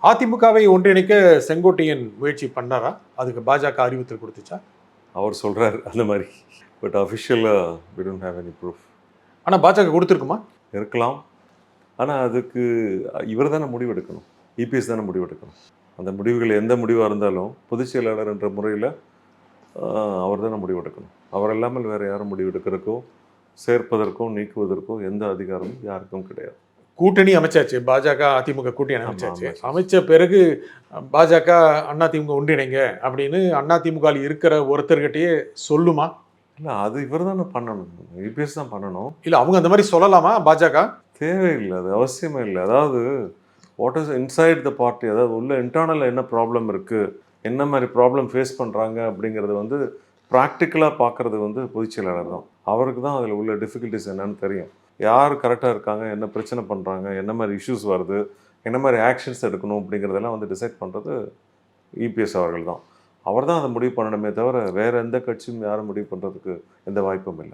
அதிமுகவை ஒன்றிணைக்க செங்கோட்டையன் முயற்சி பண்ணாரா? அதுக்கு பாஜக அறிவுறுத்தல் கொடுத்துச்சா? அவர் சொல்கிறார் அந்த மாதிரி. பட் அஃபிஷியலாக we don't have any proof. ஆனால் பாஜக கொடுத்துருக்குமா? இருக்கலாம். ஆனால் அதுக்கு இவர் தானே முடிவெடுக்கணும். இபிஎஸ் தானே முடிவெடுக்கணும். அந்த முடிவுகள் எந்த முடிவாக இருந்தாலும் பொதுச் செயலாளர் என்ற முறையில் அவர் தானே முடிவெடுக்கணும். அவர் இல்லாமல் வேறு யாரும் முடிவெடுக்கிறதுக்கோ சேர்ப்பதற்கோ நீக்குவதற்கோ எந்த அதிகாரமும் யாருக்கும் கிடையாது. கூட்டணி அமைச்சாச்சு, பாஜக அதிமுக கூட்டணி அமைச்சாச்சு. அமைச்ச பிறகு பாஜக அதிமுக ஒன்றிணைங்க அப்படின்னு அதிமுக இருக்கிற ஒருத்தர்கிட்டயே சொல்லுமா? இல்லை, அது இவர் தானே பண்ணணும். இபிஎஸ் தான் பண்ணணும். இல்லை, அவங்க அந்த மாதிரி சொல்லலாமா பாஜக? தேவையில்லை, அது அவசியமே இல்லை. அதாவது what is inside the party, அதாவது உள்ள இன்டர்னல் என்ன ப்ராப்ளம் இருக்குது, என்ன மாதிரி ப்ராப்ளம் ஃபேஸ் பண்ணுறாங்க அப்படிங்கிறது வந்து ப்ராக்டிக்கலாக பார்க்குறது வந்து பொதுச் செயலாளர் தான். அவருக்கு தான் அதில் உள்ள டிஃபிகல்ட்டிஸ் என்னன்னு தெரியும். யார் கரெக்டாக இருக்காங்க, என்ன பிரச்சனை பண்ணுறாங்க, என்ன மாதிரி இஷ்யூஸ் வருது, என்ன மாதிரி ஆக்ஷன்ஸ் எடுக்கணும் அப்படிங்கிறதெல்லாம் வந்து டிசைட் பண்ணுறது இபிஎஸ் அவர்கள் தான். அவர் தான் அதை முடிவு பண்ணணுமே தவிர வேறு எந்த கட்சியும் யாரும் முடிவு பண்ணுறதுக்கு எந்த வாய்ப்பும் இல்லை.